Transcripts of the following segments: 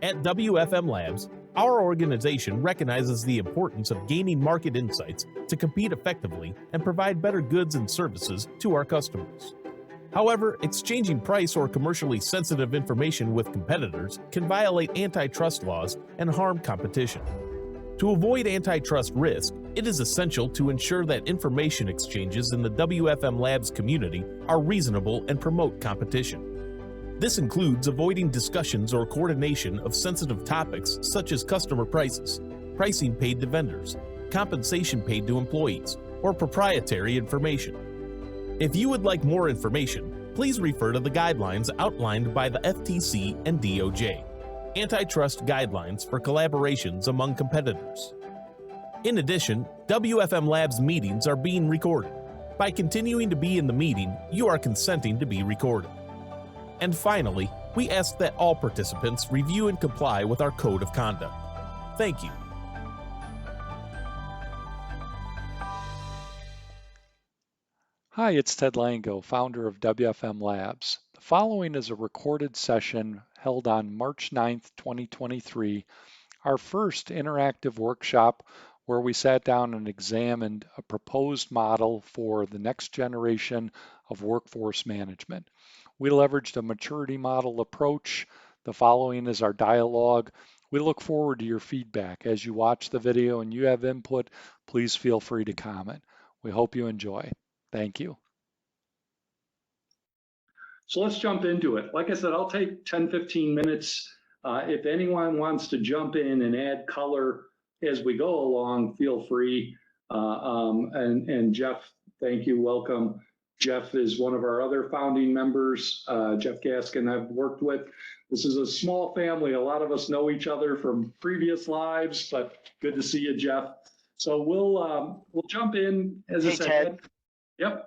At WFM Labs, our organization recognizes the importance of gaining market insights to compete effectively and provide better goods and services to our customers. However, exchanging price or commercially sensitive information with competitors can violate antitrust laws and harm competition. To avoid antitrust risk, it is essential to ensure that information exchanges in the WFM Labs community are reasonable and promote competition. This includes avoiding discussions or coordination of sensitive topics such as customer prices, pricing paid to vendors, compensation paid to employees, or proprietary information. If you would like more information, please refer to the guidelines outlined by the FTC and DOJ, Antitrust Guidelines for Collaborations Among Competitors. In addition, WFM Labs meetings are being recorded. By continuing to be in the meeting, you are consenting to be recorded. And finally, we ask that all participants review and comply with our code of conduct. Thank you. Hi, it's Ted Lango, founder of WFM Labs. The following is a recorded session held on March 9th, 2023, our first interactive workshop where we sat down and examined a proposed model for the next generation of workforce management. We leveraged a maturity model approach. The following is our dialogue. We look forward to your feedback. As you watch the video and you have input, please feel free to comment. We hope you enjoy. Thank you. So let's jump into it. Like I said, I'll take 10, 15 minutes. If anyone wants to jump in and add color as we go along, feel free. And Jeff, thank you, welcome. Jeff is one of our other founding members. Jeff Gaskin I've worked with. This is a small family. A lot of us know each other from previous lives, but good to see you, Jeff. So we'll jump in as I said. Ted. Yep.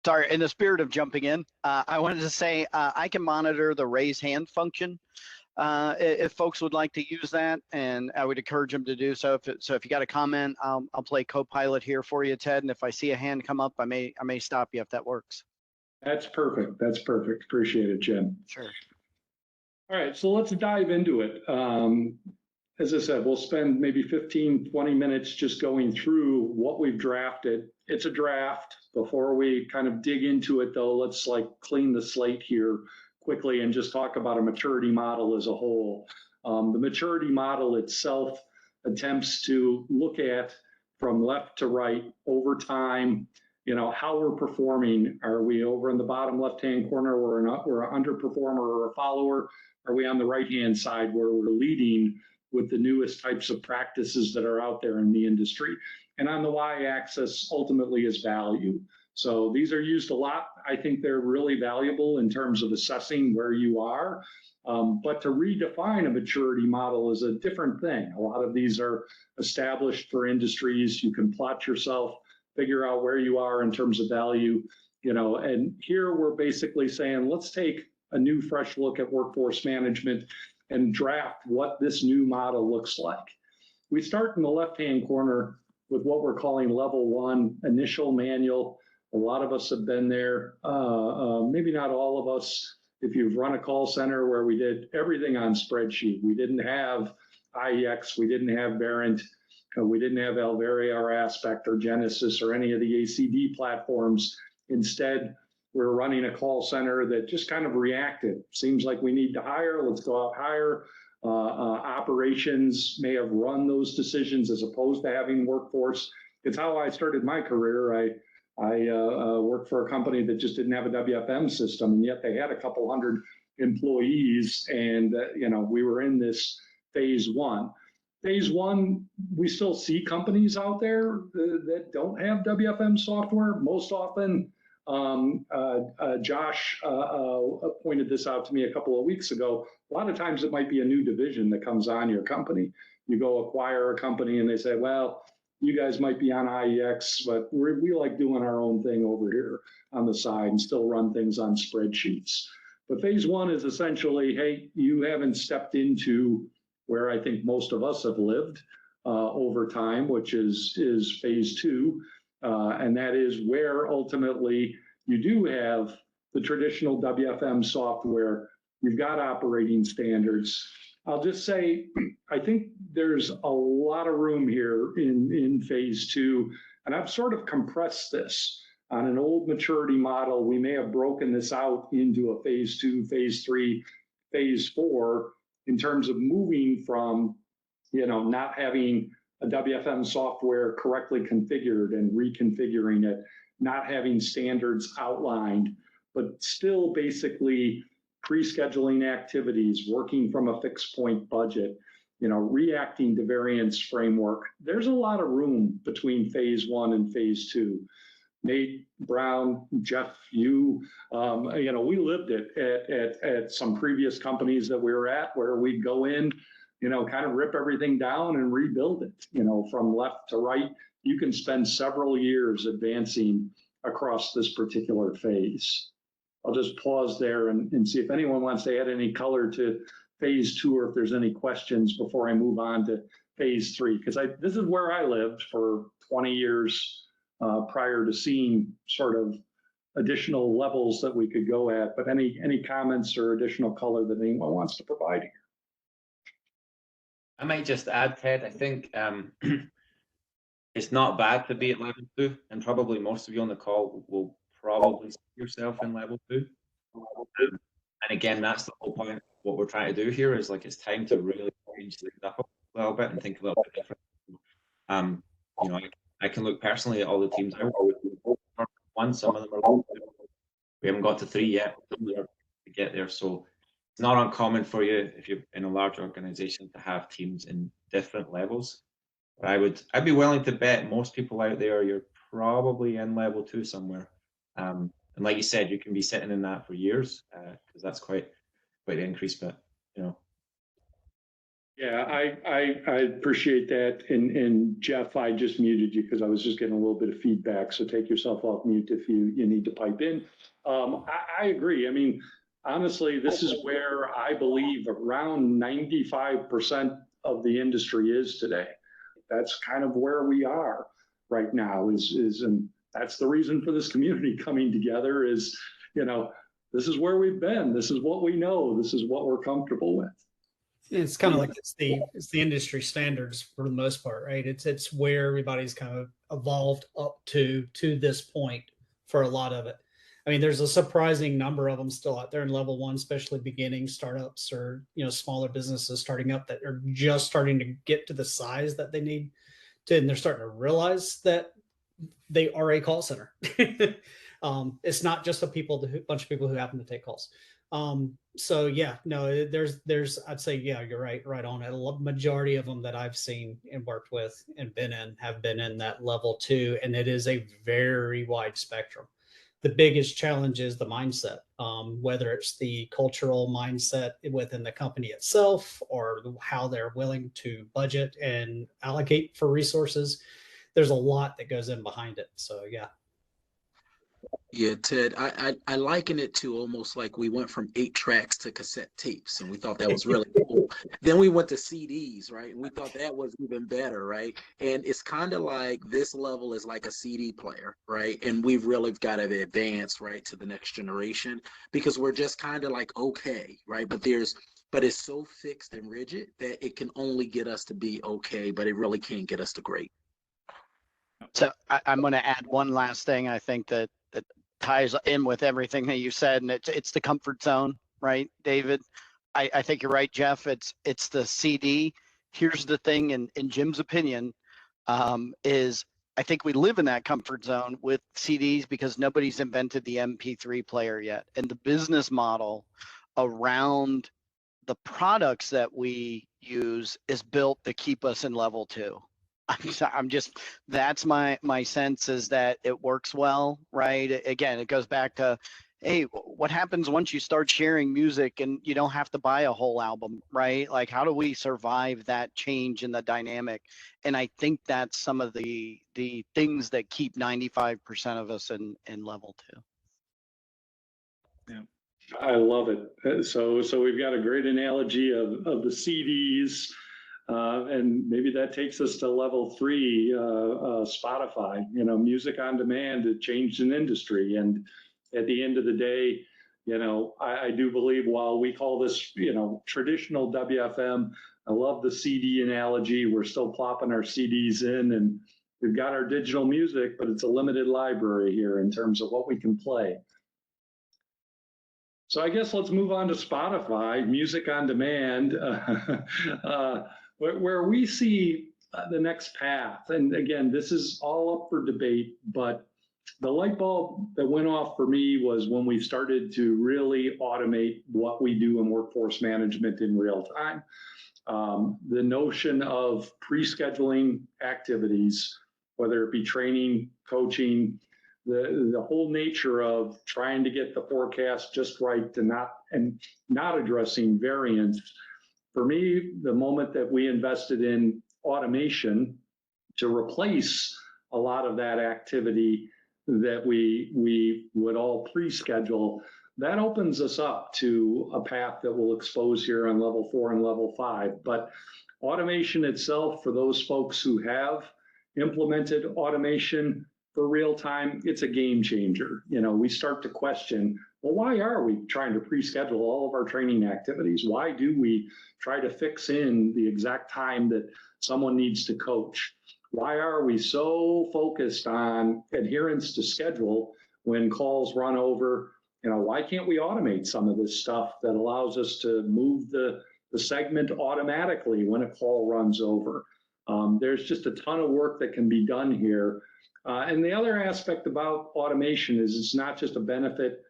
Sorry, in the spirit of jumping in, I wanted to say I can monitor the raise hand function if folks would like to use that, and I would encourage them to do so. If you got a comment, I'll play co-pilot here for you, Ted, and if I see a hand come up, I may stop you if that works. That's perfect. That's perfect. Appreciate it, Jim. Sure. All right, so let's dive into it. As I said, we'll spend maybe 15, 20 minutes just going through what we've drafted. It's a draft. Before we kind of dig into it, though, let's clean the slate here quickly and just talk about a maturity model as a whole. The maturity model itself attempts to look at from left to right over time, how we're performing. Are we over in the bottom left-hand corner where we're an underperformer or a follower? Are we on the right-hand side where we're leading with the newest types of practices that are out there in the industry? And on the y-axis, ultimately, is value. So these are used a lot. I think they're really valuable in terms of assessing where you are. But to redefine a maturity model is a different thing. A lot of these are established for industries. You can plot yourself, figure out where you are in terms of value. And here we're basically saying, let's take a new, fresh look at workforce management and draft what this new model looks like. We start in the left-hand corner with what we're calling level 1, initial manual. A lot of us have been there, maybe not all of us. If you've run a call center where we did everything on spreadsheet, we didn't have IEX, we didn't have Verint, we didn't have Alvaria or Aspect or Genesis or any of the ACD platforms. Instead, we're running a call center that just kind of reacted. Seems like we need to hire, let's go out hire. Operations may have run those decisions as opposed to having workforce. It's how I started my career. I worked for a company that just didn't have a WFM system, and yet they had a couple hundred employees, and we were in this phase 1. Phase 1, we still see companies out there that don't have WFM software. Most often, Josh pointed this out to me a couple of weeks ago. A lot of times it might be a new division that comes on your company. You go acquire a company and they say, well, you guys might be on IEX, but we like doing our own thing over here on the side and still run things on spreadsheets. But phase 1 is essentially, hey, you haven't stepped into where I think most of us have lived over time, which is phase 2. And that is where ultimately you do have the traditional WFM software. You've got operating standards. I'll just say, I think there's a lot of room here in phase two, and I've sort of compressed this. On an old maturity model, we may have broken this out into a phase two, phase three, phase four, in terms of moving from, not having a WFM software correctly configured and reconfiguring it, not having standards outlined, but still basically pre-scheduling activities, working from a fixed point budget, reacting to variance framework. There's a lot of room between phase one and phase two. Nate, Brown, Jeff, you, we lived it at some previous companies that we were at, where we'd go in, kind of rip everything down and rebuild it, from left to right. You can spend several years advancing across this particular phase. I'll just pause there and see if anyone wants to add any color to phase two, or if there's any questions before I move on to phase three, because this is where I lived for 20 years prior to seeing sort of additional levels that we could go at. But any comments or additional color that anyone wants to provide here? I might just add, Ted, I think it's not bad to be at level 2, and probably most of you on the call will probably see yourself in level 2. And again, that's the whole point. What we're trying to do here is, like, it's time to really change things up a little bit and think a little bit different. I can look personally at all the teams I work with. One, some of them are, we haven't got to 3 yet, to get there. So it's not uncommon for you, if you're in a large organization, to have teams in different levels. But I'd be willing to bet most people out there, you're probably in level 2 somewhere. And like you said, you can be sitting in that for years, because that's quite an increase. But yeah, I appreciate that. And Jeff, I just muted you because I was just getting a little bit of feedback. So take yourself off mute if you need to pipe in. I agree. I mean, honestly, this is where I believe around 95% of the industry is today. That's kind of where we are right now, and that's the reason for this community coming together is, this is where we've been. This is what we know. This is what we're comfortable with. It's kind of like it's the industry standards for the most part, right? It's where everybody's kind of evolved up to this point for a lot of it. I mean, there's a surprising number of them still out there in level 1, especially beginning startups or smaller businesses starting up that are just starting to get to the size that they need to, and they're starting to realize that they are a call center. It's not just bunch of people who happen to take calls. So yeah, no, there's, I'd say, yeah, you're right on it. A majority of them that I've seen and worked with and have been in that level 2, and it is a very wide spectrum. The biggest challenge is the mindset, whether it's the cultural mindset within the company itself or how they're willing to budget and allocate for resources. There's a lot that goes in behind it. So yeah. Yeah, Ted, I liken it to almost like we went from 8 tracks to cassette tapes, and we thought that was really cool. Then we went to CDs, right? And we thought that was even better, right? And it's kind of like this level is like a CD player, right? And we've really got to advance, right, to the next generation, because we're just kind of like, okay, right? But it's so fixed and rigid that it can only get us to be okay, but it really can't get us to great. So I'm going to add one last thing. I think that ties in with everything that you said, and it's the comfort zone, right, David? I think you're right, Jeff. It's the CD. Here's the thing, in Jim's opinion, is I think we live in that comfort zone with CDs because nobody's invented the MP3 player yet, and the business model around the products that we use is built to keep us in level 2. That's my sense, is that it works well, right? Again, it goes back to, hey, what happens once you start sharing music and you don't have to buy a whole album, right? Like, how do we survive that change in the dynamic? And I think that's some of the things that keep 95% of us in level 2. Yeah, I love it. So we've got a great analogy of the CDs. And maybe that takes us to level 3, Spotify. Music on demand, it changed an industry. And at the end of the day, I do believe while we call this, traditional WFM, I love the CD analogy. We're still plopping our CDs in, and we've got our digital music, but it's a limited library here in terms of what we can play. So I guess let's move on to Spotify, music on demand, where we see the next path. And again, this is all up for debate, but the light bulb that went off for me was when we started to really automate what we do in workforce management in real time. The notion of pre-scheduling activities, whether it be training, coaching, the whole nature of trying to get the forecast just right and not addressing variance. For me, the moment that we invested in automation to replace a lot of that activity that we would all pre-schedule, that opens us up to a path that we'll expose here on level 4 and level 5. But automation itself, for those folks who have implemented automation for real time, it's a game changer. We start to question, well, why are we trying to pre-schedule all of our training activities? Why do we try to fix in the exact time that someone needs to coach? Why are we so focused on adherence to schedule when calls run over? Why can't we automate some of this stuff that allows us to move the segment automatically when a call runs over? There's just a ton of work that can be done here. And the other aspect about automation is it's not just a benefit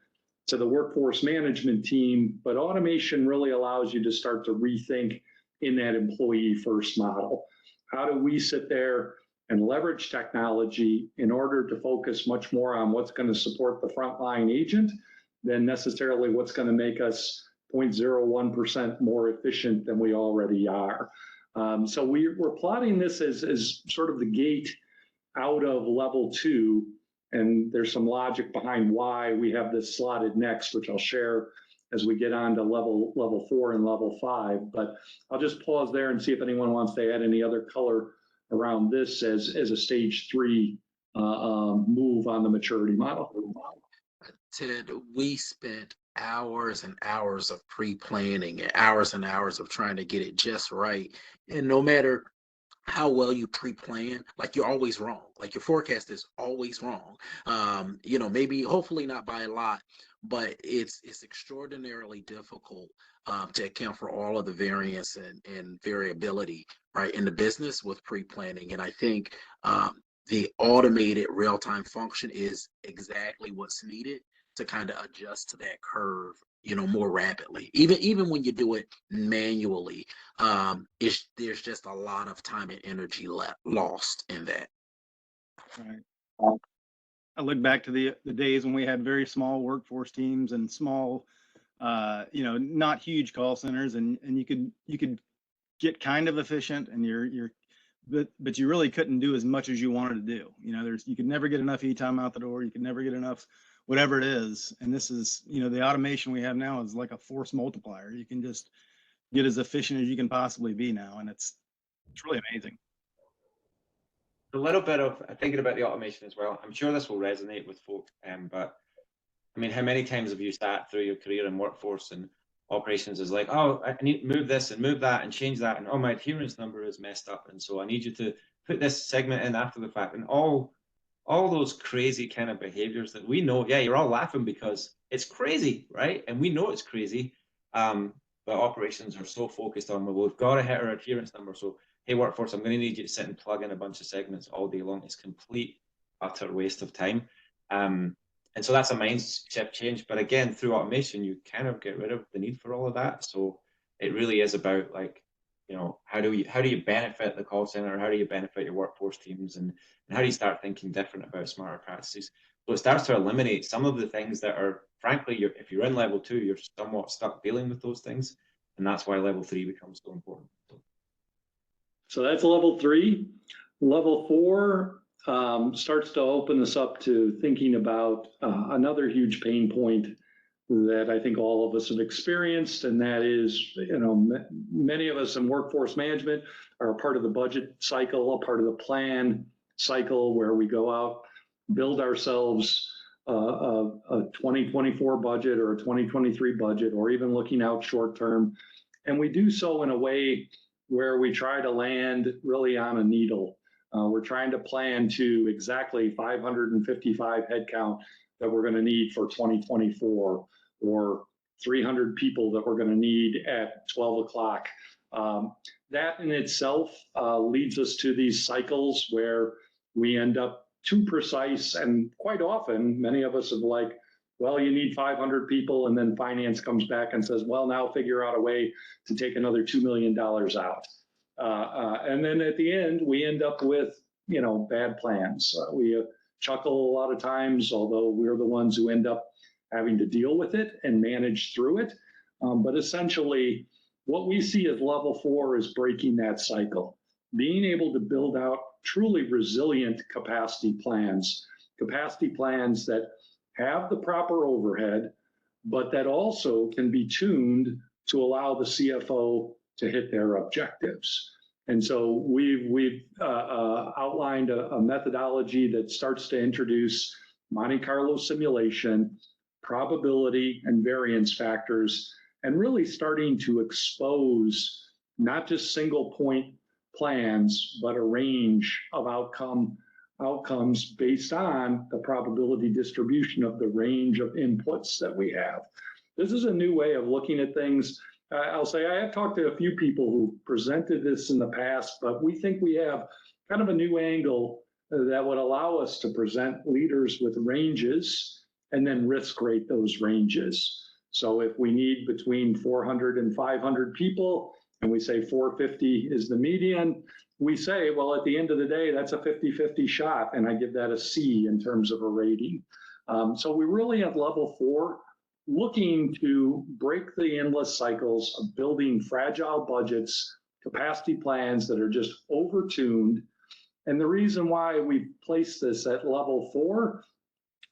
to the workforce management team, but automation really allows you to start to rethink in that employee first model. How do we sit there and leverage technology in order to focus much more on what's going to support the frontline agent than necessarily what's going to make us 0.01% more efficient than we already are? So we're plotting this as sort of the gate out of level 2, and there's some logic behind why we have this slotted next, which I'll share as we get on to level 4 and level 5. But I'll just pause there and see if anyone wants to add any other color around this as a stage 3 move on the maturity model. Ted, we spent hours and hours of pre-planning and hours of trying to get it just right. And no matter how well you pre-plan, like you're always wrong. Like your forecast is always wrong. Maybe hopefully not by a lot, but it's extraordinarily difficult to account for all of the variance and variability, right, in the business with pre-planning. And I think the automated real-time function is exactly what's needed to kind of adjust to that curve, more rapidly. Even when you do it manually, there's just a lot of time and energy lost in that. Right. I look back to the days when we had very small workforce teams and small, not huge call centers, and you could get kind of efficient, and but you really couldn't do as much as you wanted to do. You could never get enough e-time out the door. You could never get enough whatever it is. And this is, the automation we have now is like a force multiplier. You can just get as efficient as you can possibly be now. And it's really amazing. A little bit of thinking about the automation as well. I'm sure this will resonate with folk, but I mean, how many times have you sat through your career in workforce and operations is like, oh, I need to move this and move that and change that, and oh, my adherence number is messed up, and so I need you to put this segment in after the fact, and all those crazy kind of behaviors that we know. Yeah, you're all laughing because it's crazy, right? And we know it's crazy, but operations are so focused on, well, we've got to hit our adherence number. So hey, workforce, I'm going to need you to sit and plug in a bunch of segments all day long. It's complete, utter waste of time. And so that's a mindset change. But again, through automation, you kind of get rid of the need for all of that. So it really is about, like, how do you benefit the call center? How do you benefit your workforce teams? And how do you start thinking different about smarter practices? So it starts to eliminate some of the things that are, frankly, if you're in level 2, you're somewhat stuck dealing with those things. And that's why level 3 becomes so important. So that's level 3. Level 4 starts to open us up to thinking about another huge pain point that I think all of us have experienced, and that is, many of us in workforce management are a part of the budget cycle, a part of the plan cycle, where we go out, build ourselves a 2024 budget or a 2023 budget, or even looking out short term. And we do so in a way where we try to land really on a needle. We're trying to plan to exactly 555 headcount that we're going to need for 2024, or 300 people that we're going to need at 12 o'clock. That in itself leads us to these cycles where we end up too precise, and quite often many of us have like, well, you need 500 people, and then finance comes back and says, well, now figure out a way to take another $2 million out. And then at the end, we end up with, bad plans. We chuckle a lot of times, although we're the ones who end up having to deal with it and manage through it. But essentially, what we see as level 4 is breaking that cycle, being able to build out truly resilient capacity plans that have the proper overhead, but that also can be tuned to allow the CFO to hit their objectives. And so we've outlined a methodology that starts to introduce Monte Carlo simulation, probability and variance factors, and really starting to expose not just single point plans, but a range of outcomes based on the probability distribution of the range of inputs that we have. This is a new way of looking at things. I'll say I have talked to a few people who presented this in the past, but we think we have kind of a new angle that would allow us to present leaders with ranges and then risk rate those ranges. So if we need between 400 and 500 people, and we say 450 is the median, we say, well, at the end of the day, that's a 50-50 shot, and I give that a C in terms of a rating. So we really at level 4, looking to break the endless cycles of building fragile budgets, capacity plans that are just overtuned. And the reason why we place this at level 4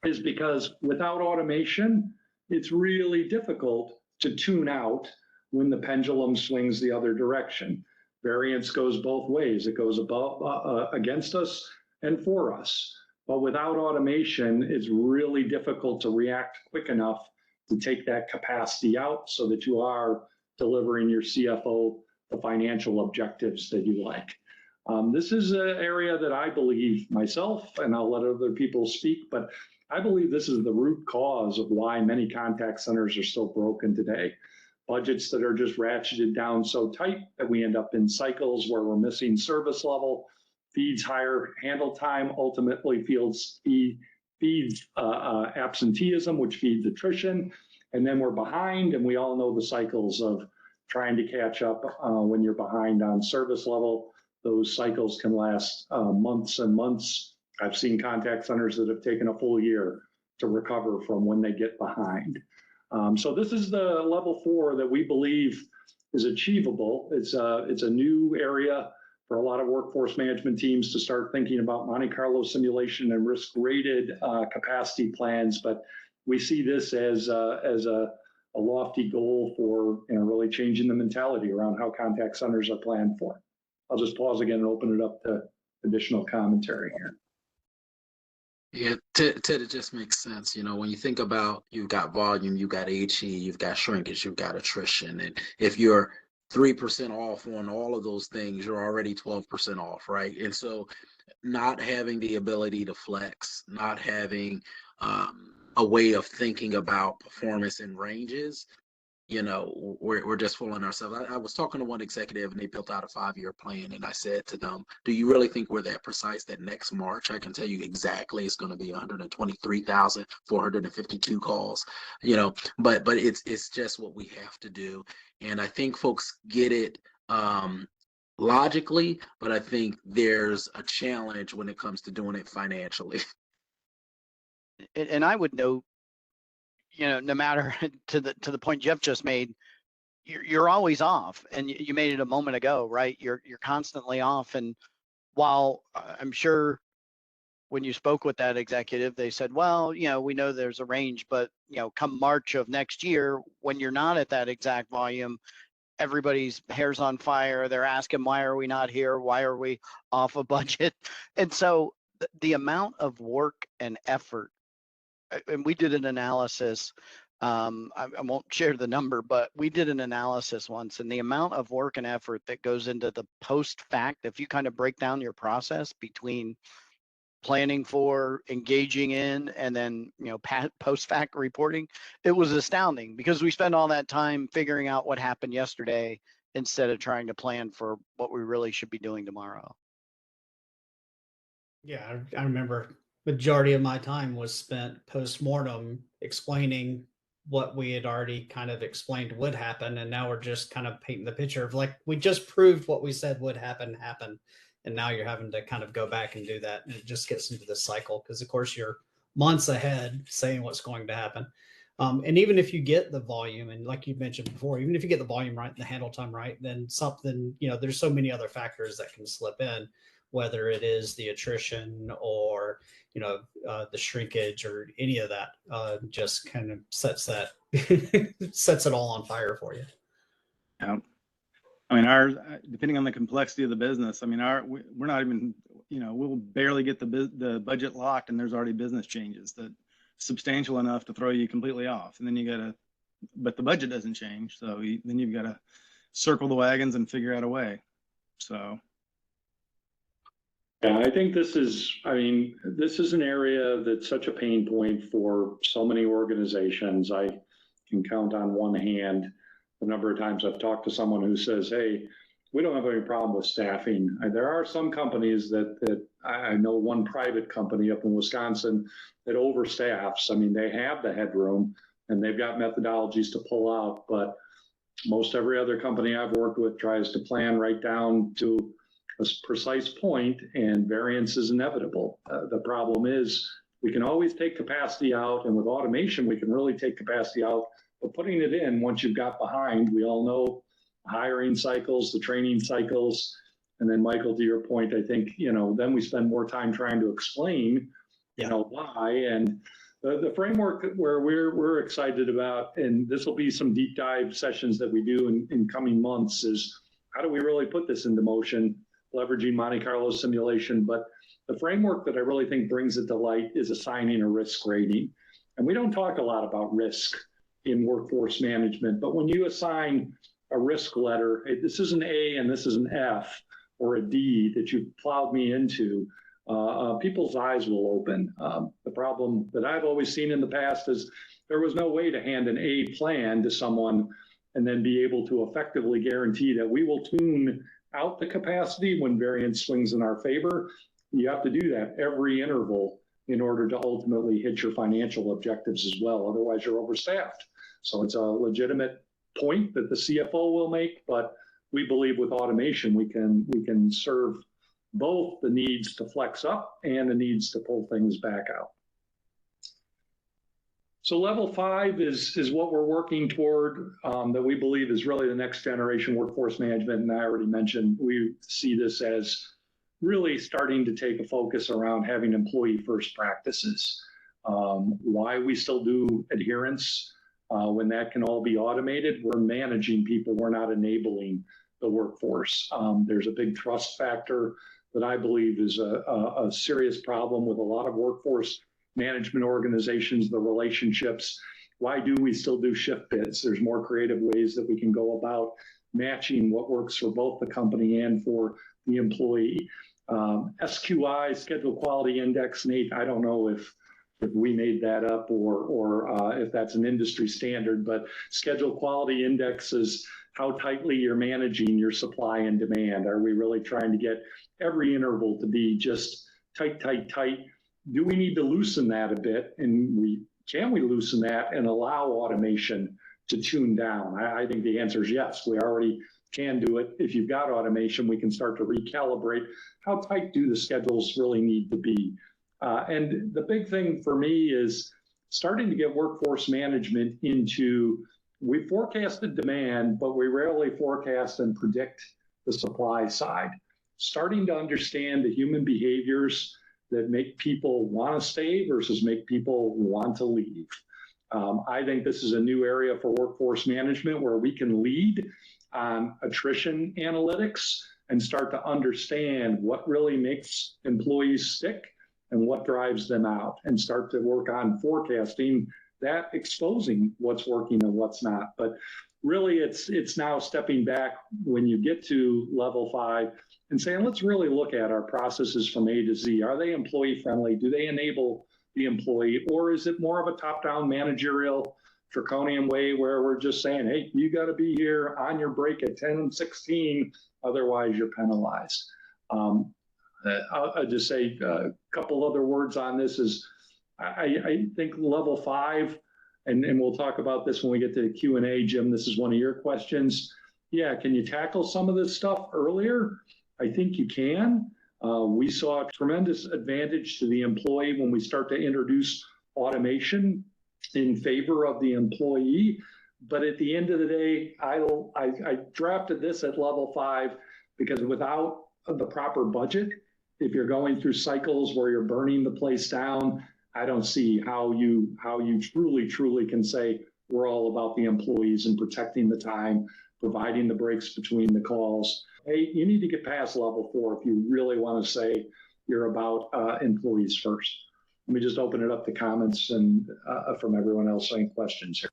is because without automation, it's really difficult to tune out when the pendulum swings the other direction. Variance goes both ways. It goes against us and for us. But without automation, it's really difficult to react quick enough to take that capacity out so that you are delivering your CFO the financial objectives that you like. This is an area that I believe myself, and I'll let other people speak, but I believe this is the root cause of why many contact centers are still broken today. Budgets that are just ratcheted down so tight that we end up in cycles where we're missing service level, feeds higher handle time, ultimately feeds absenteeism, which feeds attrition. And then we're behind, and we all know the cycles of trying to catch up when you're behind on service level. Those cycles can last months and months. I've seen contact centers that have taken a full year to recover from when they get behind. So this is the level 4 that we believe is achievable. It's a new area for a lot of workforce management teams to start thinking about Monte Carlo simulation and risk-rated capacity plans. But we see this as a lofty goal for really changing the mentality around how contact centers are planned for. I'll just pause again and open it up to additional commentary here. Yeah, Ted, it just makes sense. When you think about, you've got volume, you've got HE, you've got shrinkage, you've got attrition. And if you're 3% off on all of those things, you're already 12% off, right? And so not having the ability to flex, not having a way of thinking about performance and ranges, we're just fooling ourselves. I was talking to one executive, and they built out a 5-year plan, and I said to them, do you really think we're that precise that next March I can tell you exactly it's going to be 123,452 calls, but it's just what we have to do. And I think folks get it logically, but I think there's a challenge when it comes to doing it financially. And I would note, no matter to the point Jeff just made, you're always off, and you made it a moment ago, right? You're constantly off. And while I'm sure when you spoke with that executive, they said, well, we know there's a range, but come March of next year, when you're not at that exact volume, everybody's hair's on fire. They're asking, why are we not here? Why are we off a budget? And so the amount of work and effort and we did an analysis. I won't share the number, but we did an analysis once, and the amount of work and effort that goes into the post fact, if you kind of break down your process between planning for, engaging in, and then post fact reporting, it was astounding because we spend all that time figuring out what happened yesterday instead of trying to plan for what we really should be doing tomorrow. Yeah, I remember majority of my time was spent post-mortem explaining what we had already kind of explained would happen, and now we're just kind of painting the picture of like we just proved what we said would happen, and now you're having to kind of go back and do that, and it just gets into the cycle because of course you're months ahead saying what's going to happen. And even if you get the volume, and like you mentioned before, even if you get the volume right and the handle time right, then something, there's so many other factors that can slip in, whether it is the attrition or the shrinkage or any of that, just kind of sets it all on fire for you. Yeah. I mean, depending on the complexity of the business, I mean, we're not even, we'll barely get the budget locked and there's already business changes that substantial enough to throw you completely off. And then but the budget doesn't change. So then you've got to circle the wagons and figure out a way. So. Yeah, I think this is an area that's such a pain point for so many organizations. I can count on one hand the number of times I've talked to someone who says, hey, we don't have any problem with staffing. There are some companies that I know, one private company up in Wisconsin that overstaffs. I mean, they have the headroom and they've got methodologies to pull out, but most every other company I've worked with tries to plan right down to a precise point, and variance is inevitable. The problem is we can always take capacity out, and with automation, we can really take capacity out, but putting it in once you've got behind, we all know hiring cycles, the training cycles, and then Michael, to your point, I think, then we spend more time trying to explain, why, and the framework where we're excited about, and this will be some deep dive sessions that we do in coming months, is how do we really put this into motion, leveraging Monte Carlo simulation. But the framework that I really think brings it to light is assigning a risk rating. And we don't talk a lot about risk in workforce management, but when you assign a risk letter, this is an A and this is an F or a D that you've plowed me into, people's eyes will open. The problem that I've always seen in the past is there was no way to hand an A plan to someone and then be able to effectively guarantee that we will tune out the capacity when variance swings in our favor. You have to do that every interval in order to ultimately hit your financial objectives as well. Otherwise, you're overstaffed. So it's a legitimate point that the CFO will make, but we believe with automation, we can serve both the needs to flex up and the needs to pull things back out. So level 5 is what we're working toward, that we believe is really the next generation workforce management. And I already mentioned, we see this as really starting to take a focus around having employee first practices. Why we still do adherence when that can all be automated. We're managing people, we're not enabling the workforce. There's a big trust factor that I believe is a serious problem with a lot of workforce management organizations, the relationships. Why do we still do shift bids? There's more creative ways that we can go about matching what works for both the company and for the employee. SQI, Schedule Quality Index, Nate, I don't know if we made that up or if that's an industry standard, but Schedule Quality Index is how tightly you're managing your supply and demand. Are we really trying to get every interval to be just tight, tight, tight? Do we need to loosen that a bit? And can we loosen that and allow automation to tune down? I think the answer is yes. We already can do it. If you've got automation, we can start to recalibrate how tight do the schedules really need to be. And the big thing for me is starting to get workforce management into, we forecasted demand, but we rarely forecast and predict the supply side. Starting to understand the human behaviors that make people want to stay versus make people want to leave. I think this is a new area for workforce management where we can lead on attrition analytics and start to understand what really makes employees stick and what drives them out, and start to work on forecasting that, exposing what's working and what's not. But really, it's now stepping back when you get to level 5 and saying, let's really look at our processes from A to Z. Are they employee friendly? Do they enable the employee? Or is it more of a top-down managerial draconian way where we're just saying, hey, you got to be here on your break at 10 and 16, otherwise you're penalized. I'll just say a couple other words on this is I think level 5, and we'll talk about this when we get to the Q&A, Jim, this is one of your questions. Yeah, can you tackle some of this stuff earlier? I think you can. We saw a tremendous advantage to the employee when we start to introduce automation in favor of the employee. But at the end of the day, I drafted this at level 5 because without the proper budget, if you're going through cycles where you're burning the place down, I don't see how you truly can say we're all about the employees and protecting the time, providing the breaks between the calls. Hey, you need to get past level 4 if you really want to say you're about employees first. Let me just open it up to comments and from everyone else, any questions here.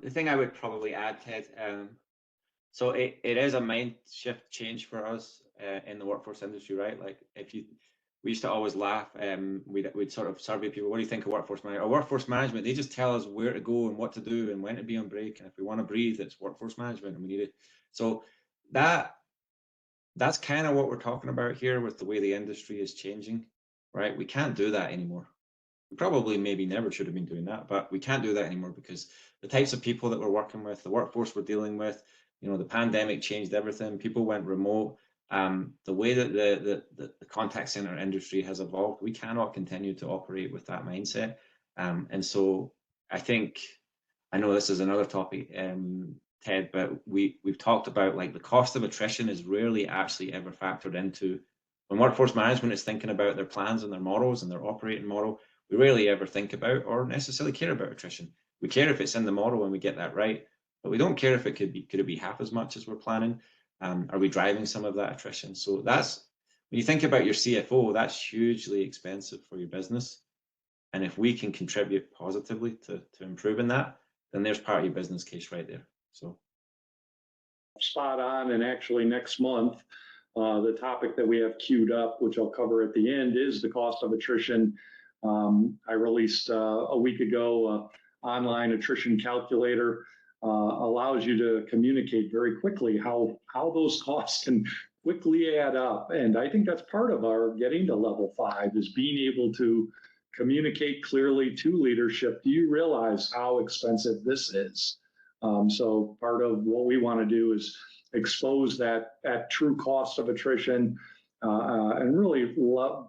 The thing I would probably add, Ted, so it is a mind shift change for us in the workforce industry, right? Like we used to always laugh, we'd sort of survey people, what do you think of workforce management? Or workforce management, they just tell us where to go and what to do and when to be on break. And if we want to breathe, it's workforce management and we need it. So that's kind of what we're talking about here with the way the industry is changing, right? We can't do that anymore. We probably maybe never should have been doing that, but we can't do that anymore because the types of people that we're working with, the workforce we're dealing with, you know, the pandemic changed everything. People went remote. The way that the contact center industry has evolved, we cannot continue to operate with that mindset. And so I know this is another topic, Ted, but we've talked about like the cost of attrition is rarely actually ever factored into when workforce management is thinking about their plans and their models and their operating model. We rarely ever think about or necessarily care about attrition. We care if it's in the model and we get that right, but we don't care if it could it be half as much as we're planning. Are we driving some of that attrition? So that's, when you think about your CFO, that's hugely expensive for your business. And if we can contribute positively to improving that, then there's part of your business case right there. So spot on. And actually next month, the topic that we have queued up, which I'll cover at the end, is the cost of attrition. I released a week ago online attrition calculator. Allows you to communicate very quickly how those costs can quickly add up. And I think that's part of our getting to level 5 is being able to communicate clearly to leadership. Do you realize how expensive this is? So part of what we want to do is expose that true cost of attrition and really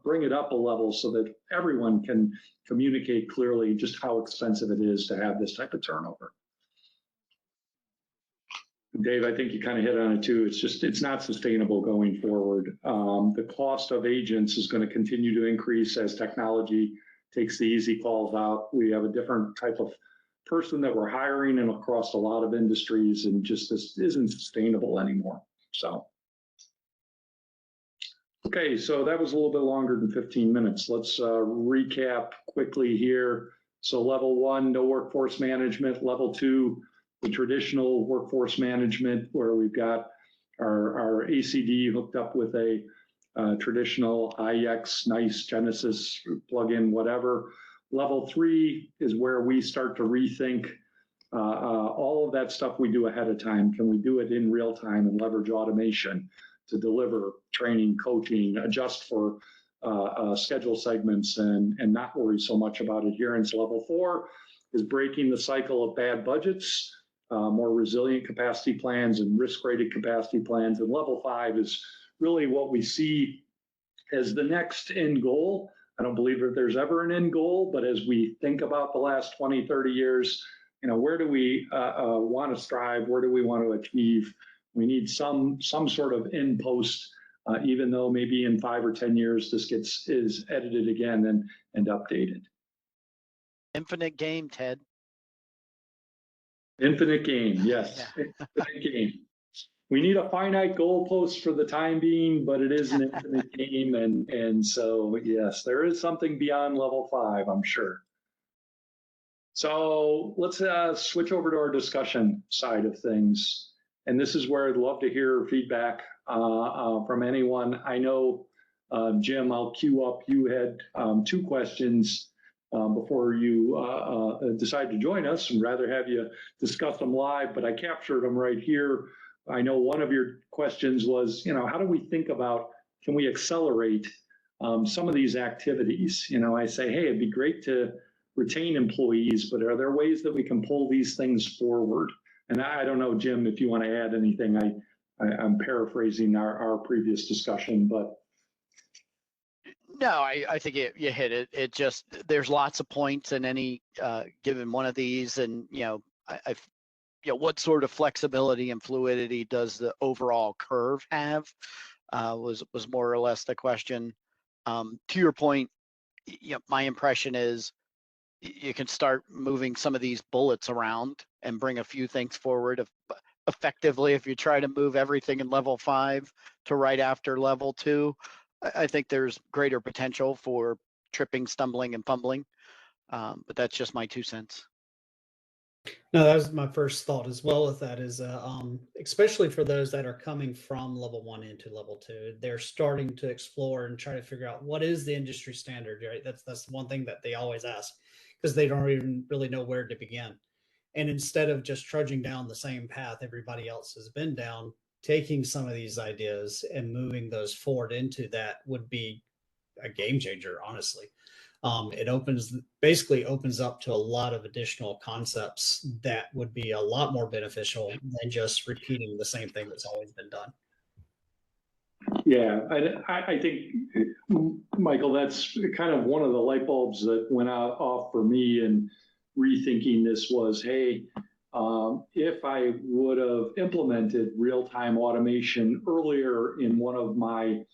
bring it up a level so that everyone can communicate clearly just how expensive it is to have this type of turnover. Dave, I think you kind of hit on it too. It's not sustainable going forward. The cost of agents is going to continue to increase as technology takes the easy calls out. We have a different type of person that we're hiring and across a lot of industries, and just this isn't sustainable anymore. So, okay, so that was a little bit longer than 15 minutes. Let's recap quickly here. So level 1, no workforce management. Level 2, the traditional workforce management, where we've got our ACD hooked up with a traditional IX, NICE, Genesis plugin, whatever. Level 3 is where we start to rethink all of that stuff we do ahead of time. Can we do it in real time and leverage automation to deliver training, coaching, adjust for schedule segments and not worry so much about adherence. Level 4 is breaking the cycle of bad budgets, more resilient capacity plans and risk-rated capacity plans. And level 5 is really what we see as the next end goal. I don't believe that there's ever an end goal, but as we think about the last 20, 30 years, you know, where do we want to strive? Where do we want to achieve? We need some sort of end post, even though maybe in 5 or 10 years this is edited again and updated. Infinite game, Ted. Infinite game, yes. Yeah. Infinite game. we need a finite goalpost for the time being, but it is an infinite game. And so, yes, there is something beyond level 5, I'm sure. So let's switch over to our discussion side of things. And this is where I'd love to hear feedback from anyone. I know, Jim, I'll queue up. You had 2 questions before you decide to join us, and rather have you discuss them live, but I captured them right here. I know one of your questions was, how do we think about, can we accelerate some of these activities? I say, hey, it'd be great to retain employees, but are there ways that we can pull these things forward? And I don't know, Jim, if you want to add anything. I'm paraphrasing our previous discussion, but. No, I think you hit it. It just, there's lots of points in any given one of these, and what sort of flexibility and fluidity does the overall curve have? Was more or less the question. To your point, my impression is you can start moving some of these bullets around and bring a few things forward effectively. If you try to move everything in level 5 to right after level 2, I think there's greater potential for tripping, stumbling, and fumbling. But that's just my 2 cents. No, that was my first thought as well with that is, especially for those that are coming from level 1 into level 2, they're starting to explore and try to figure out what is the industry standard, right? That's one thing that they always ask, because they don't even really know where to begin. And instead of just trudging down the same path everybody else has been down, taking some of these ideas and moving those forward into that would be a game changer, honestly. It basically opens up to a lot of additional concepts that would be a lot more beneficial than just repeating the same thing that's always been done. Yeah, I think, Michael, that's kind of one of the light bulbs that went off for me in rethinking this was, hey, if I would have implemented real-time automation earlier in one of my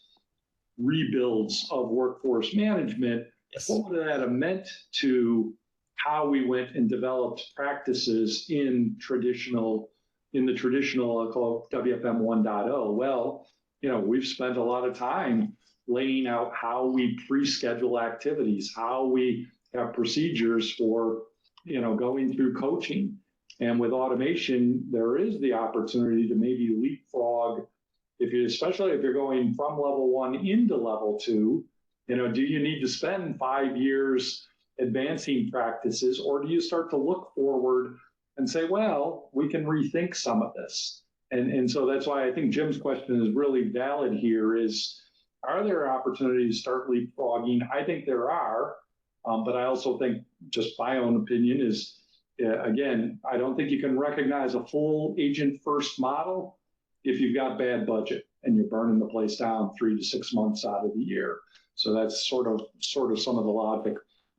rebuilds of workforce management, Yes. what would that have meant to how we went and developed practices in the traditional, I'll call it WFM 1.0? Well, we've spent a lot of time laying out how we pre-schedule activities, how we have procedures for, going through coaching. And with automation, there is the opportunity to maybe leapfrog, especially if you're going from level 1 into level 2. Do you need to spend 5 years advancing practices, or do you start to look forward and say, well, we can rethink some of this? And so that's why I think Jim's question is really valid here is, are there opportunities to start leapfrogging? I think there are, but I also think, just my own opinion is, again, I don't think you can recognize a full agent first model if you've got bad budget and you're burning the place down 3 to 6 months out of the year. So that's sort of some of the logic.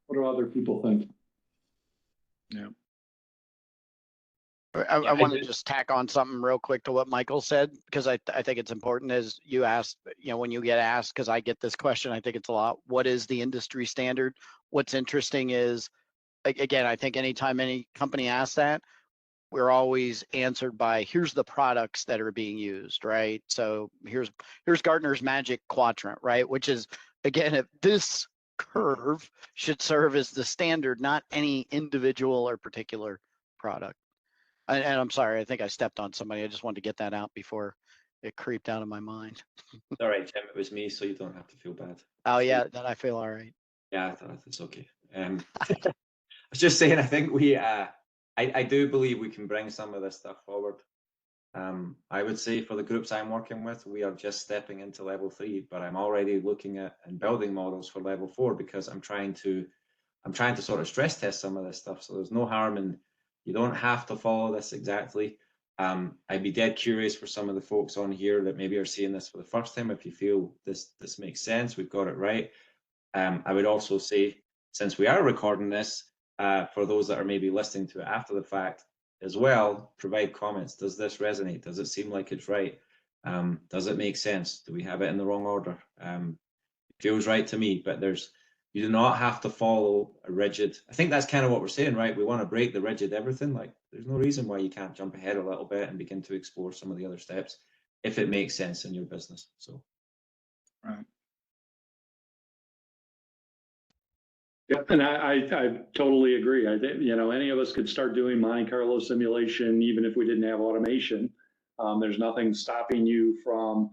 What do other people think? Yeah. I want to just tack on something real quick to what Michael said, because I think it's important, as you asked, when you get asked, because I get this question, I think it's a lot, what is the industry standard? What's interesting is, again, I think anytime any company asks that, we're always answered by, here's the products that are being used, right? So here's Gartner's Magic Quadrant, right? Which is, again, if this curve should serve as the standard, not any individual or particular product. And I'm sorry, I think I stepped on somebody. I just wanted to get that out before it creeped out of my mind. All right, Jim, it was me, so you don't have to feel bad. Oh yeah, then I feel all right. Yeah, I thought it's okay. I was just saying, I think I do believe we can bring some of this stuff forward. I would say for the groups I'm working with, we are just stepping into level 3, but I'm already looking at and building models for level 4, because I'm trying to sort of stress test some of this stuff. So there's no harm in, you don't have to follow this exactly. I'd be dead curious for some of the folks on here that maybe are seeing this for the first time. If you feel this makes sense, we've got it right. I would also say, since we are recording this, for those that are maybe listening to it after the fact as well, provide comments. Does this resonate? Does it seem like it's right? Does it make sense? Do we have it in the wrong order? It feels right to me, but there's You do not have to follow a rigid. I think that's kind of what we're saying, right? We want to break the rigid everything. Like, there's no reason why you can't jump ahead a little bit and begin to explore some of the other steps if it makes sense in your business. So, Right. Yep, and I totally agree. I think, you know, any of us could start doing Monte Carlo simulation, even if we didn't have automation. There's nothing stopping you from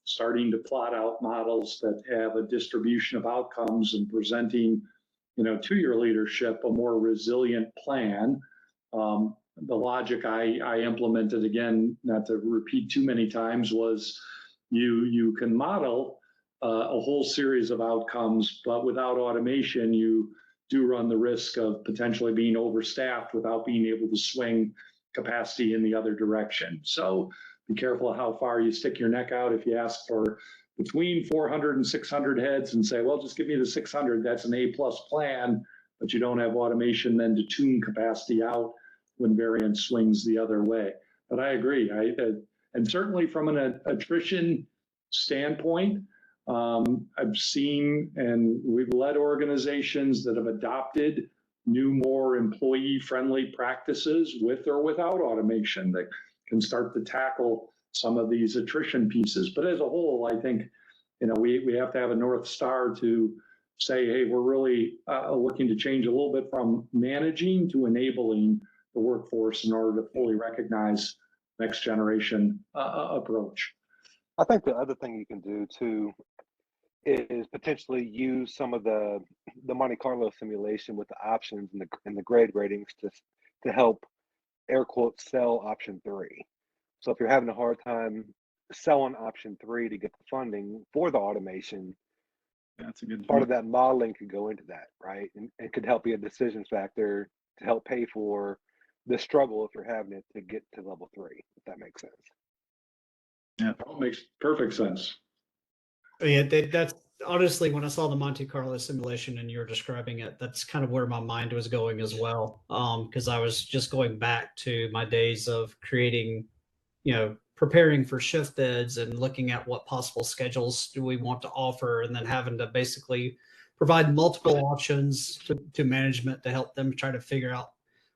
starting to plot out models that have a distribution of outcomes and presenting, you know, to your leadership a more resilient plan. The logic I implemented, again, not to repeat too many times, was you can model a whole series of outcomes, but without automation, you do run the risk of potentially being overstaffed without being able to swing capacity in the other direction. So be careful of how far you stick your neck out. If you ask for between 400 and 600 heads and say, well, just give me the 600, that's an A-plus plan, but you don't have automation then to tune capacity out when variance swings the other way. But I agree. And certainly from an attrition standpoint, I've seen, and we've led organizations that have adopted new, more employee-friendly practices with or without automation that can start to tackle some of these attrition pieces. But as a whole, I think, you know, we have to have a North Star to say, hey, we're really looking to change a little bit from managing to enabling the workforce in order to fully recognize next generation approach. I think the other thing you can do too is potentially use some of the Monte Carlo simulation with the options and the grade ratings to help air quotes sell option 3. So if you're having a hard time selling option 3 to get the funding for the automation, That's a good part point. of that modeling could go into that, right? And it could help be a decision factor to help pay for the struggle if you're having it to get to level 3, if that makes sense. Yeah. That makes perfect sense. Yeah, that's honestly, when I saw the Monte Carlo simulation and you were describing it, that's kind of where my mind was going as well. Because I was just going back to my days of creating, you know, preparing for shift bids and looking at what possible schedules do we want to offer, and then having to basically provide multiple options to management to help them try to figure out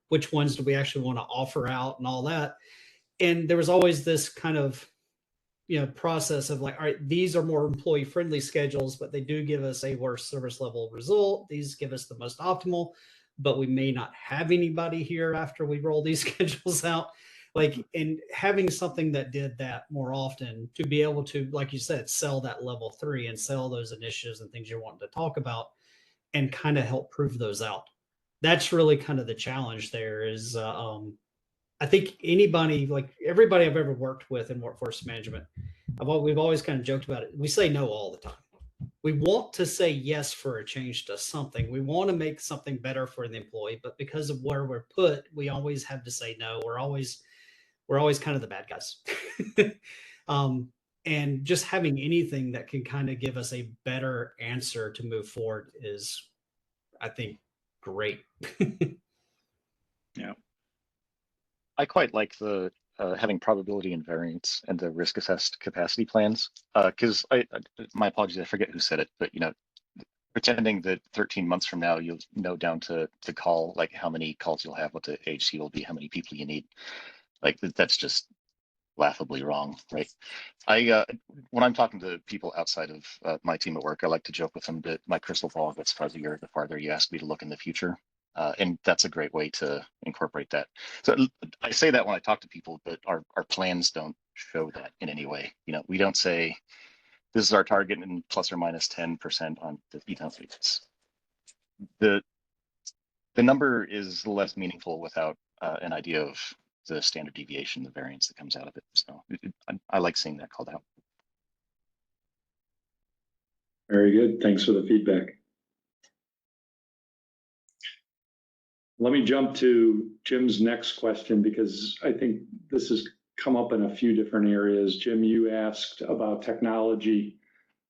which ones do we actually want to offer out and all that. And there was always this kind of, you know, process of like, all right, these are more employee friendly schedules, but they do give us a worse service level result. These give us the most optimal, but we may not have anybody here after we roll these schedules out. Like, and having something that did that more often to be able to, like you said, sell that level 3 and sell those initiatives and things you're wanting to talk about and kind of help prove those out. That's really kind of the challenge there is, I think anybody, like everybody I've ever worked with in workforce management, we've always kind of joked about it. We say no all the time. We want to say yes for a change to something. We want to make something better for the employee, but because of where we're put, we always have to say no. We're always kind of the bad guys. And just having anything that can kind of give us a better answer to move forward is, I think, great. Yeah. I quite like the having probability and variance and the risk assessed capacity plans. Because my apologies, I forget who said it, but you know, pretending that 13 months from now you'll know down to call, like how many calls you'll have, what the HC will be, how many people you need, like that's just laughably wrong, right? When I'm talking to people outside of my team at work, I like to joke with them that my crystal ball gets fuzzier the farther you ask me to look in the future. And that's a great way to incorporate that. So I say that when I talk to people, but our plans don't show that in any way. You know, we don't say this is our target and plus or minus 10% on the, you know, it's the number is less meaningful without an idea of the standard deviation, the variance that comes out of it. So I like seeing that called out. Very good. Thanks for the feedback. Let me jump to Jim's next question, because I think this has come up in a few different areas. Jim, you asked about technology.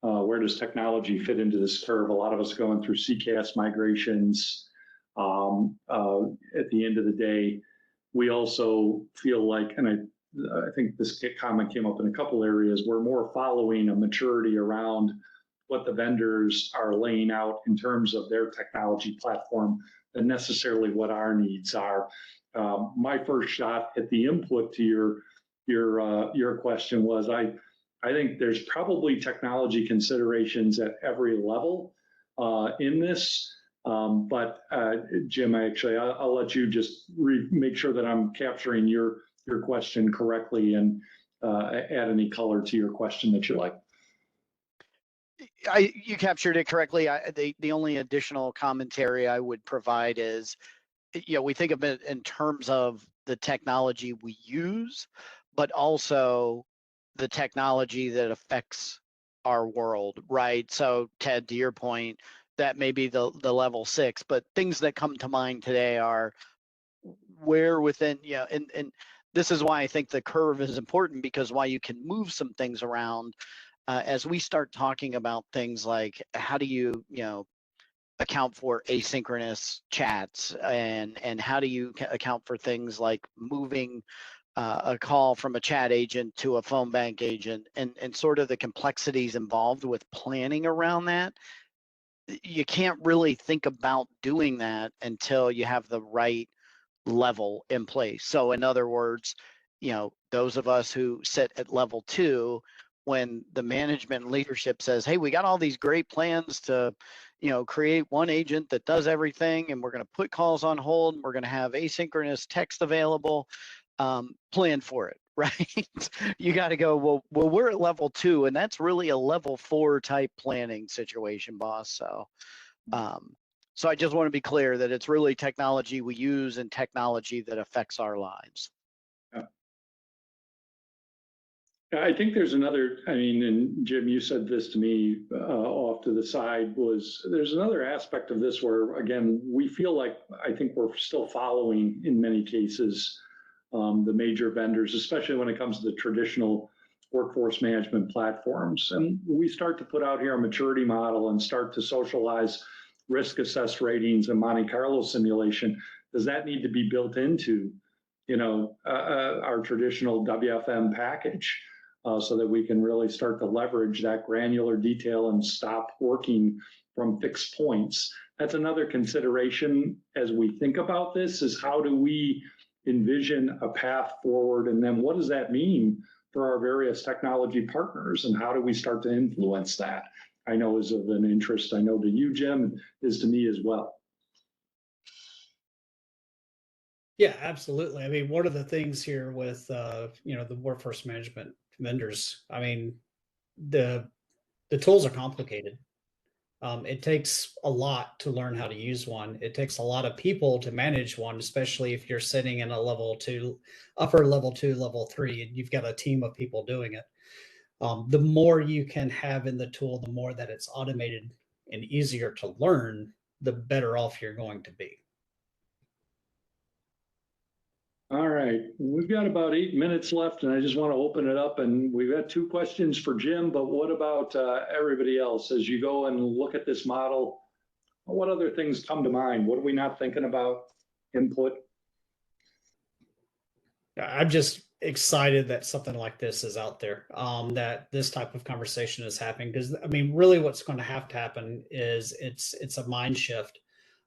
Where does technology fit into this curve? A lot of us are going through CCAS migrations. At the end of the day, we also feel like, and I think this comment came up in a couple areas, we're more following a maturity around what the vendors are laying out in terms of their technology platform than necessarily what our needs are. My first shot at the input to your question was I think there's probably technology considerations at every level in this. But Jim, I'll let you just make sure that I'm capturing your question correctly and add any color to your question that you like. You captured it correctly. The only additional commentary I would provide is, we think of it in terms of the technology we use, but also the technology that affects our world, right? So Ted, to your point, that may be the level 6, but things that come to mind today are where within, and this is why I think the curve is important, because while you can move some things around, as we start talking about things like how do you, account for asynchronous chats, and how do you account for things like moving a call from a chat agent to a phone bank agent, and sort of the complexities involved with planning around that, you can't really think about doing that until you have the right level in place. So in other words, those of us who sit at level 2, when the management leadership says, hey, we got all these great plans to, create one agent that does everything, and we're going to put calls on hold, and we're going to have asynchronous text available, plan for it, right? You got to go, well, we're at level 2, and that's really a level 4 type planning situation, boss. So, so I just want to be clear that it's really technology we use and technology that affects our lives. I think there's another, and Jim, you said this to me off to the side, there's another aspect of this where, again, we feel like, I think we're still following, in many cases, the major vendors, especially when it comes to the traditional workforce management platforms. And we start to put out here a maturity model and start to socialize risk assessed ratings and Monte Carlo simulation. Does that need to be built into, our traditional WFM package? So that we can really start to leverage that granular detail and stop working from fixed points. That's another consideration as we think about this, is how do we envision a path forward, and then what does that mean for our various technology partners, and how do we start to influence that? I know is of an interest, I know to you, Jim, is to me as well. Yeah, absolutely. One of the things here with, the workforce management vendors, the tools are complicated. It takes a lot to learn how to use one. It takes a lot of people to manage one, especially if you're sitting in a level 2, upper level 2, level 3, and you've got a team of people doing it. The more you can have in the tool, the more that it's automated and easier to learn, the better off you're going to be. All right, we've got about 8 minutes left, and I just want to open it up, and we've got 2 questions for Jim, but what about everybody else? As you go and look at this model, what other things come to mind? What are we not thinking about? Input? I'm just excited that something like this is out there, that this type of conversation is happening, because really what's going to have to happen is it's a mind shift.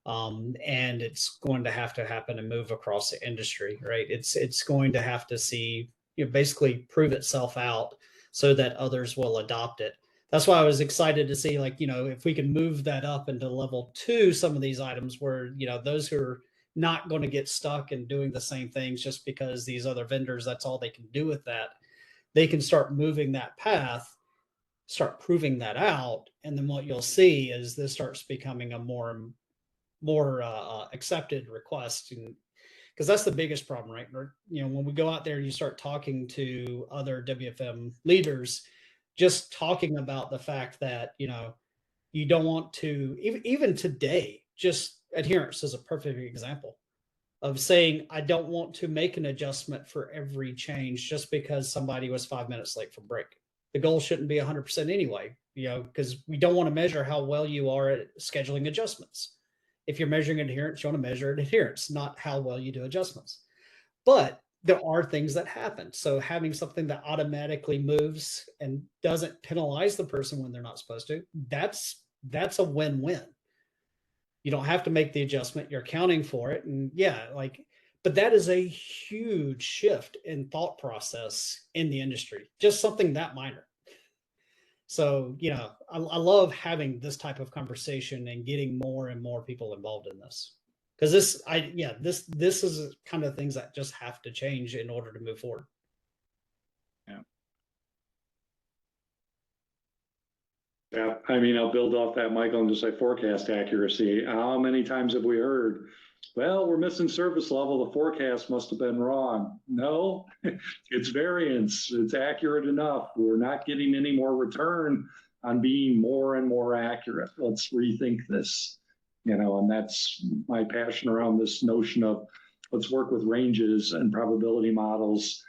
And it's going to happen and move across the industry, right? It's going to have to see, basically prove itself out so that others will adopt it. That's why I was excited to see, if we can move that up into level 2, some of these items where, those who are not going to get stuck in doing the same things just because these other vendors, that's all they can do with that. They can start moving that path, start proving that out. And then what you'll see is this starts becoming a more accepted request, because that's the biggest problem, right? When we go out there and you start talking to other WFM leaders, just talking about the fact that you don't want to, even today, just adherence is a perfect example of saying, I don't want to make an adjustment for every change just because somebody was 5 minutes late for break. The goal shouldn't be 100% anyway, because we don't want to measure how well you are at scheduling adjustments. If you're measuring adherence, you want to measure adherence, not how well you do adjustments. But there are things that happen. So having something that automatically moves and doesn't penalize the person when they're not supposed to, that's a win-win. You don't have to make the adjustment, you're accounting for it. And yeah, like, but that is a huge shift in thought process in the industry, just something that minor. So, you know, I love having this type of conversation and getting more and more people involved in this. Because this is kind of things that just have to change in order to move forward. Yeah, I mean, I'll build off that, Michael, and just say forecast accuracy. How many times have we heard, well, we're missing service level, the forecast must have been wrong? No, it's variance. It's accurate enough. We're not getting any more return on being more and more accurate. Let's rethink this, you know, and that's my passion around this notion of let's work with ranges and probability models,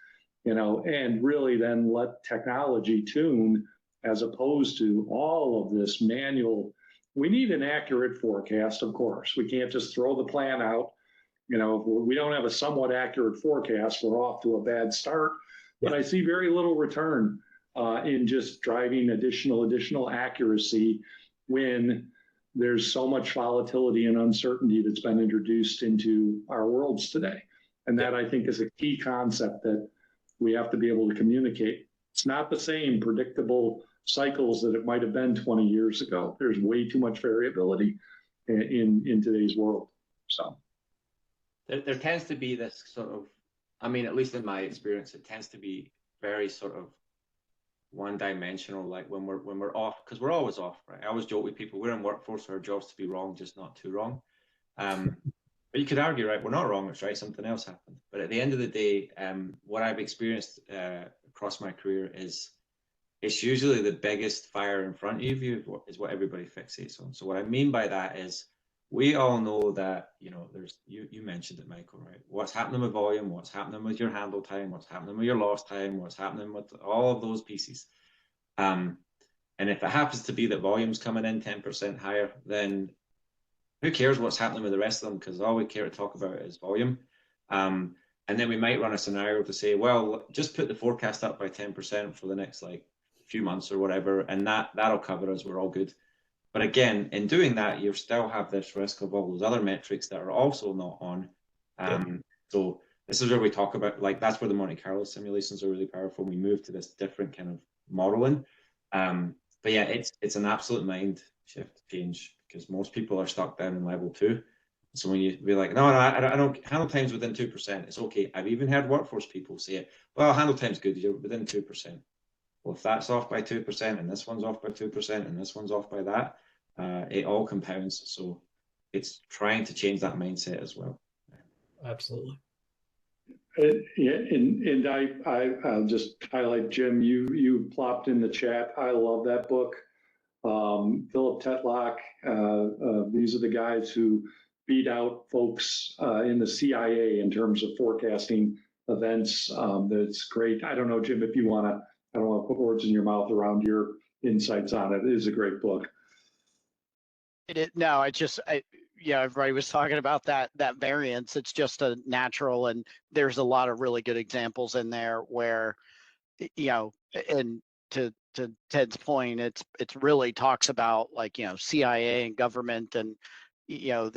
you know, and really then let technology tune as opposed to all of this manual. We need an accurate forecast, of course. We can't just throw the plan out. You know, if we don't have a somewhat accurate forecast, we're off to a bad start. But I see very little return in just driving additional accuracy when there's so much volatility and uncertainty that's been introduced into our worlds today. And that, I think, is a key concept that we have to be able to communicate. It's not the same predictable cycles that it might have been 20 years ago. There's way too much variability in today's world. So there tends to be this sort of, I mean, at least in my experience, it tends to be very sort of one-dimensional. Like when we're off, because we're always off, right? I always joke with people, we're in workforce, our job's to be wrong, just not too wrong. But you could argue, right, we're not wrong, it's right, something else happened. But at the end of the day, what I've experienced across my career is it's usually the biggest fire in front of you is what everybody fixates on. So what I mean by that is we all know that, you know, there's, you mentioned it, Michael, right? What's happening with volume, what's happening with your handle time, what's happening with your loss time, what's happening with all of those pieces. And if it happens to be that volume's coming in 10% higher, then who cares what's happening with the rest of them? Because all we care to talk about is volume. And then we might run a scenario to say, well, just put the forecast up by 10% for the next like few months or whatever, and that'll cover us, we're all good. But again, in doing that, you still have this risk of all those other metrics that are also not on. So this is where we talk about, like, that's where the Monte Carlo simulations are really powerful. We move to this different kind of modeling. But yeah, it's an absolute mind shift change because most people are stuck down in level 2. So when you be like, no, I don't handle times within 2%, it's okay. I've even heard workforce people say it, well, handle time's good, you're within 2%. Well, if that's off by 2% and this one's off by 2% and this one's off by that, it all compounds. So it's trying to change that mindset as well. Absolutely. Yeah, and I'll just highlight, Jim, you plopped in the chat. I love that book. Philip Tetlock, these are the guys who beat out folks in the CIA in terms of forecasting events. That's great. I don't know, Jim, if you want to, I don't want to put words in your mouth around your insights on it. It is a great book. No, yeah, everybody was talking about that variance. It's just a natural, and there's a lot of really good examples in there where, you know, and to Ted's point, it's really talks about, like, you know, CIA and government, and, you know,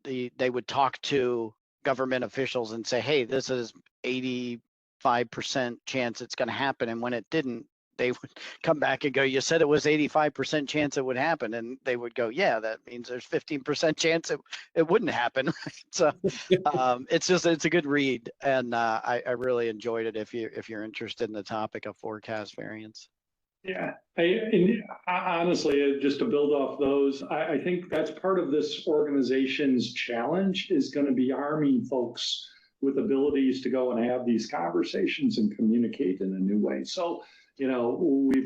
they would talk to government officials and say, hey, this is 85% chance it's going to happen, and when it didn't, they would come back and go, you said it was 85% chance it would happen, and they would go, yeah, that means there's 15% chance it wouldn't happen. Right? So it's a good read, and I really enjoyed it if you're interested in the topic of forecast variance. Yeah, and honestly, just to build off those, I think that's part of this organization's challenge is going to be arming folks with abilities to go and have these conversations and communicate in a new way. So, you know,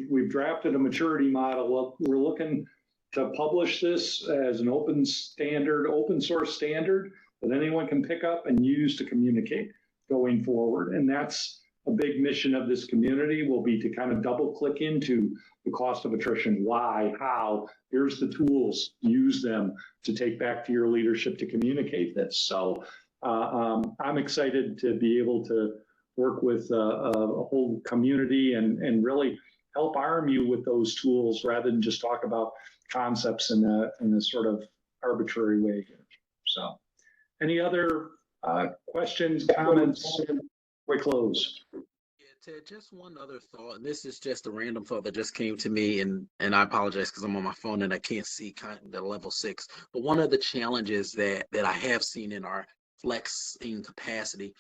we've drafted a maturity model. We're looking to publish this as an open source standard that anyone can pick up and use to communicate going forward. And that's a big mission of this community, will be to kind of double click into the cost of attrition. Why, how, here's the tools, use them to take back to your leadership to communicate this. So I'm excited to be able to work with a whole community and really help arm you with those tools rather than just talk about concepts in a sort of arbitrary way here. So, any other questions, comments? We close. Yeah, Ted, just one other thought, and this is just a random thought that just came to me, and I apologize because I'm on my phone and I can't see kind of the level 6. But one of the challenges that I have seen in our flexing capacity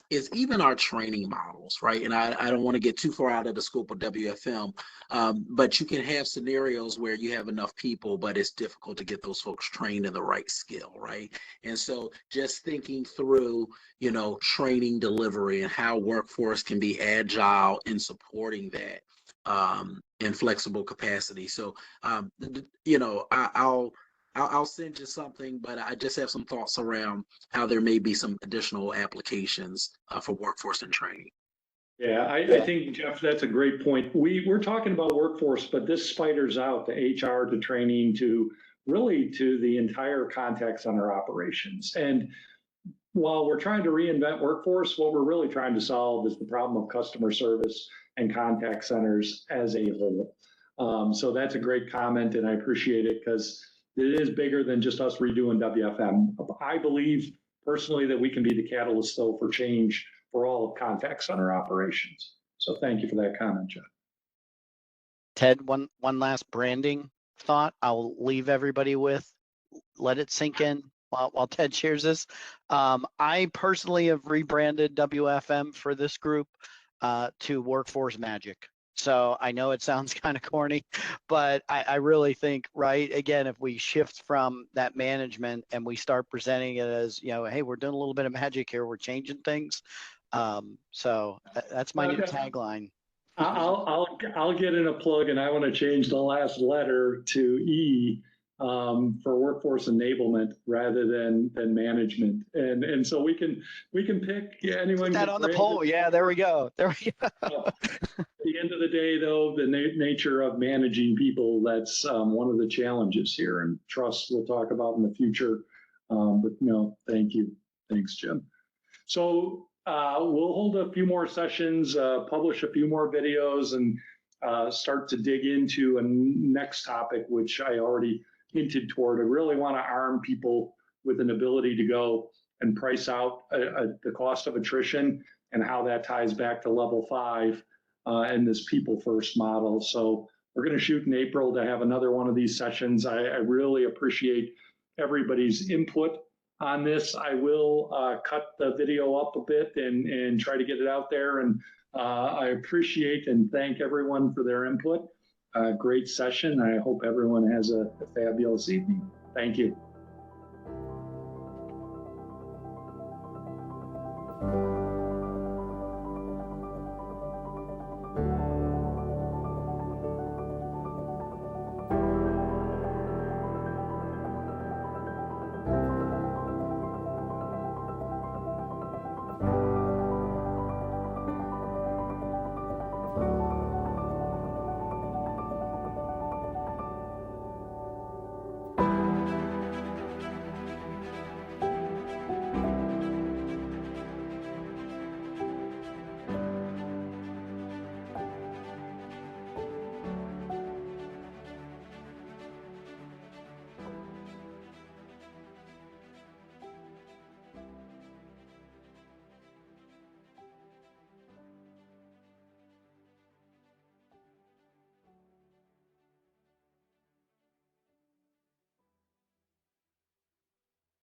is even our training models, right? And I don't want to get too far out of the scope of WFM, but you can have scenarios where you have enough people, but it's difficult to get those folks trained in the right skill, right? And so just thinking through, training delivery and how workforce can be agile in supporting that in flexible capacity. So, I'll send you something, but I just have some thoughts around how there may be some additional applications for workforce and training. Yeah, I think, Jeff, that's a great point. We're talking about workforce, but this spiders out to HR, to training, to really to the entire contact center operations. And while we're trying to reinvent workforce, what we're really trying to solve is the problem of customer service and contact centers as a whole. So that's a great comment, and I appreciate it because it is bigger than just us redoing WFM. I believe personally that we can be the catalyst, though, for change for all of contact center operations. So thank you for that comment, Jeff. Ted, one last branding thought I'll leave everybody with. Let it sink in while Ted shares this. I personally have rebranded WFM for this group to Workforce Magic. So I know it sounds kind of corny, but I really think, right, again, if we shift from that management and we start presenting it as, hey, we're doing a little bit of magic here, we're changing things. So that's my new tagline. I'll get in a plug, and I want to change the last letter to E for workforce enablement rather than management, and so we can pick anyone. Put that on the poll. Yeah, there we go. At the end of the day, though, the nature of managing people, that's one of the challenges here, and trust we'll talk about in the future. But no, thank you. Thanks, Jim. So we'll hold a few more sessions, publish a few more videos, and start to dig into a next topic, which I already hinted toward. I really want to arm people with an ability to go and price out the cost of attrition and how that ties back to level 5 and this people first model. So we're going to shoot in April to have another one of these sessions. I really appreciate everybody's input on this. I will cut the video up a bit and try to get it out there. And I appreciate and thank everyone for their input. Great session. I hope everyone has a fabulous evening. Thank you.